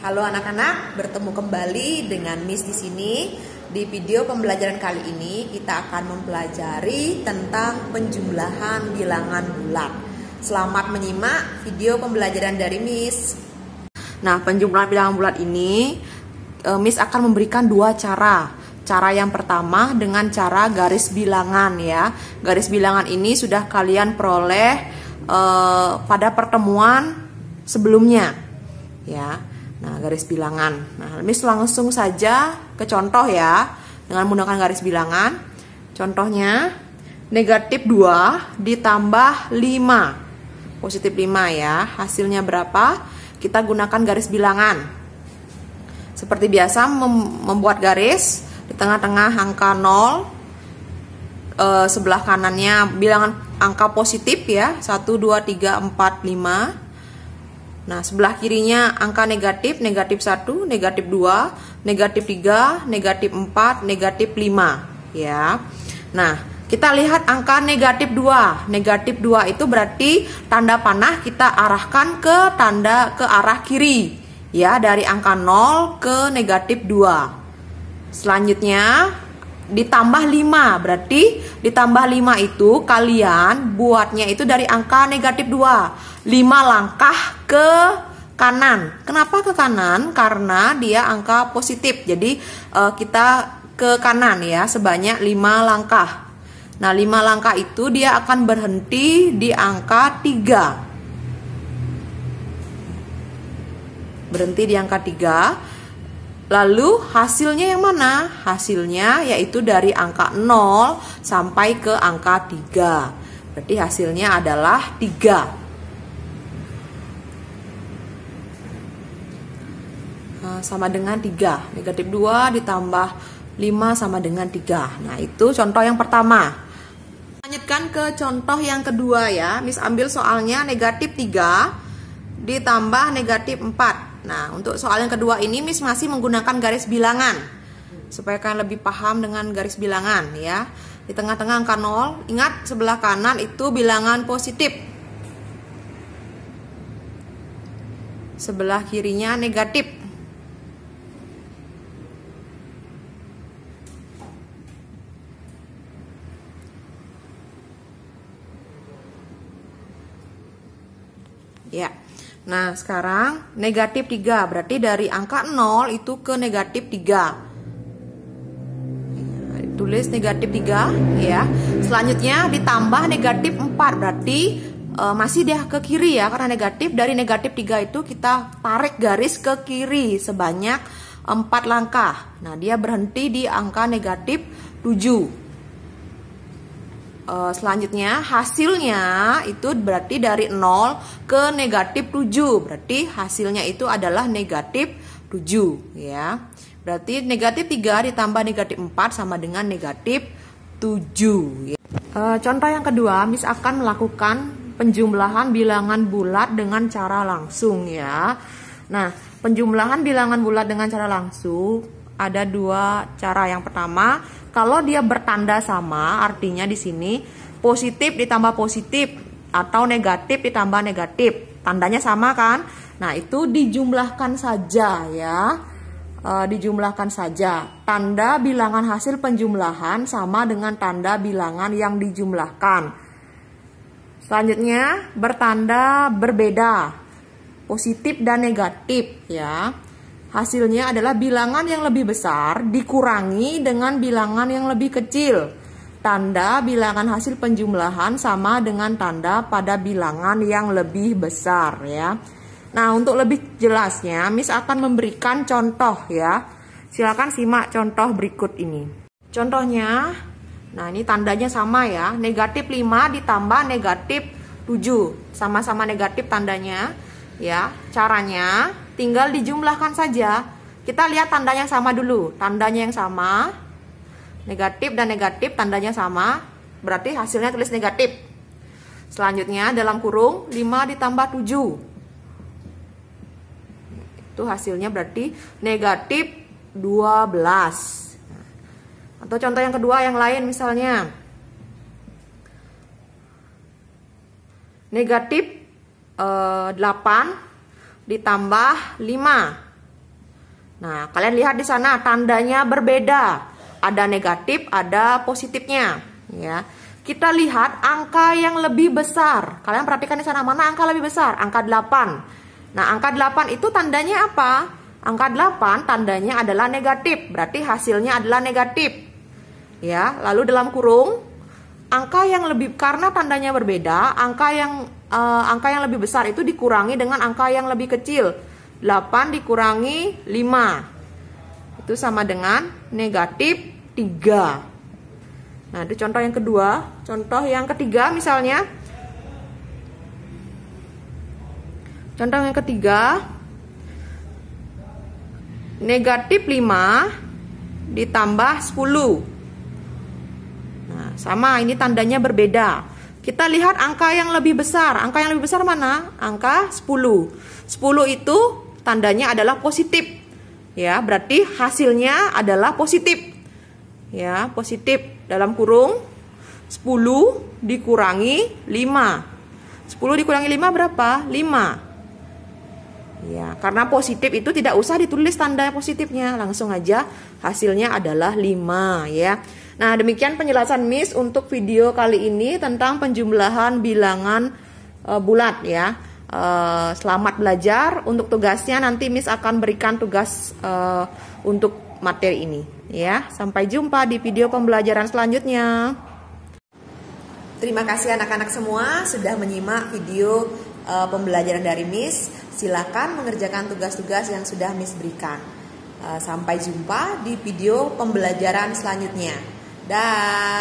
Halo anak-anak, bertemu kembali dengan Miss di sini. Di video pembelajaran kali ini kita akan mempelajari tentang penjumlahan bilangan bulat. Selamat menyimak video pembelajaran dari Miss. Nah, penjumlahan bilangan bulat ini Miss akan memberikan dua cara. Cara yang pertama dengan cara garis bilangan ya. Garis bilangan ini sudah kalian peroleh pada pertemuan sebelumnya ya. Nah, garis bilangan. Nah, Miss langsung saja ke contoh ya dengan menggunakan garis bilangan. Contohnya negatif 2 ditambah 5. Positif 5 ya. Hasilnya berapa? Kita gunakan garis bilangan. Seperti biasa membuat garis di tengah-tengah angka 0. Sebelah kanannya bilangan angka positif ya. 1, 2, 3, 4, 5. Nah, sebelah kirinya angka negatif, negatif 1, negatif 2, negatif 3, negatif 4, negatif 5 ya. Nah, kita lihat angka negatif 2. Negatif 2 itu berarti tanda panah kita arahkan ke arah kiri ya, dari angka 0 ke negatif 2. Selanjutnya ditambah 5, berarti ditambah 5 itu kalian buatnya itu dari angka negatif 2. 5 langkah ke kanan. Kenapa ke kanan? Karena dia angka positif. Jadi kita ke kanan ya sebanyak 5 langkah. Nah, 5 langkah itu dia akan berhenti di angka 3. Berhenti di angka 3. Lalu hasilnya yang mana? Hasilnya yaitu dari angka 0 sampai ke angka 3. Berarti hasilnya adalah 3. Sama dengan 3. Negatif 2 ditambah 5 sama dengan 3. Nah, itu contoh yang pertama. Lanjutkan ke contoh yang kedua ya. Miss ambil soalnya negatif 3 ditambah negatif 4. Nah, untuk soal yang kedua ini Miss masih menggunakan garis bilangan supaya kalian lebih paham dengan garis bilangan ya. Di tengah-tengah angka 0, ingat sebelah kanan itu bilangan positif. Sebelah kirinya negatif. Ya. Nah, sekarang negatif 3. Berarti dari angka 0 itu ke negatif 3. Tulis negatif 3 ya. Selanjutnya ditambah negatif 4. Berarti masih dia ke kiri ya. Karena negatif, dari negatif 3 itu kita tarik garis ke kiri sebanyak 4 langkah. Nah, dia berhenti di angka negatif 7. Selanjutnya hasilnya itu berarti dari 0 ke negatif 7. Berarti hasilnya itu adalah negatif 7 ya. Berarti negatif 3 ditambah negatif 4 sama dengan negatif 7 ya. Contoh yang kedua, Miss akan melakukan penjumlahan bilangan bulat dengan cara langsung ya. Nah, penjumlahan bilangan bulat dengan cara langsung ada dua cara. Yang pertama, kalau dia bertanda sama, artinya di sini positif ditambah positif atau negatif ditambah negatif, tandanya sama kan? Nah, itu dijumlahkan saja ya, dijumlahkan saja. Tanda bilangan hasil penjumlahan sama dengan tanda bilangan yang dijumlahkan. Selanjutnya bertanda berbeda, positif dan negatif ya. Hasilnya adalah bilangan yang lebih besar dikurangi dengan bilangan yang lebih kecil. Tanda bilangan hasil penjumlahan sama dengan tanda pada bilangan yang lebih besar ya. Nah, untuk lebih jelasnya Miss akan memberikan contoh ya. Silakan simak contoh berikut ini. Contohnya, nah ini tandanya sama ya. Negatif 5 ditambah negatif 7. Sama-sama negatif tandanya ya. Caranya tinggal dijumlahkan saja. Kita lihat tandanya sama dulu. Tandanya yang sama. Negatif dan negatif tandanya sama. Berarti hasilnya tulis negatif. Selanjutnya dalam kurung 5 ditambah 7. Itu hasilnya berarti negatif 12. Atau contoh yang kedua yang lain misalnya. Negatif 8 ditambah 5. Nah, kalian lihat di sana tandanya berbeda. Ada negatif, ada positifnya, ya. Kita lihat angka yang lebih besar. Kalian perhatikan di sana, mana angka lebih besar? Angka 8. Nah, angka 8 itu tandanya apa? Angka 8 tandanya adalah negatif, berarti hasilnya adalah negatif. Ya, lalu dalam kurung angka yang lebih, karena tandanya berbeda, angka yang lebih besar itu dikurangi dengan angka yang lebih kecil. 8 dikurangi 5. Itu sama dengan negatif 3. Nah, itu contoh yang kedua. Contoh yang ketiga misalnya. Contoh yang ketiga. Negatif 5 ditambah 10. Nah, sama, ini tandanya berbeda. Kita lihat angka yang lebih besar. Angka yang lebih besar mana? Angka 10. 10 itu tandanya adalah positif. Ya, berarti hasilnya adalah positif. Ya, positif. Dalam kurung 10 dikurangi 5. 10 dikurangi 5 berapa? 5. Ya, karena positif itu tidak usah ditulis tanda positifnya, langsung aja hasilnya adalah 5, ya. Nah, demikian penjelasan Miss untuk video kali ini tentang penjumlahan bilangan bulat, ya. Selamat belajar. Untuk tugasnya nanti Miss akan berikan tugas untuk materi ini, ya. Sampai jumpa di video pembelajaran selanjutnya. Terima kasih anak-anak semua sudah menyimak video pembelajaran dari Miss. Silakan mengerjakan tugas-tugas yang sudah Miss berikan. Sampai jumpa di video pembelajaran selanjutnya. Dah.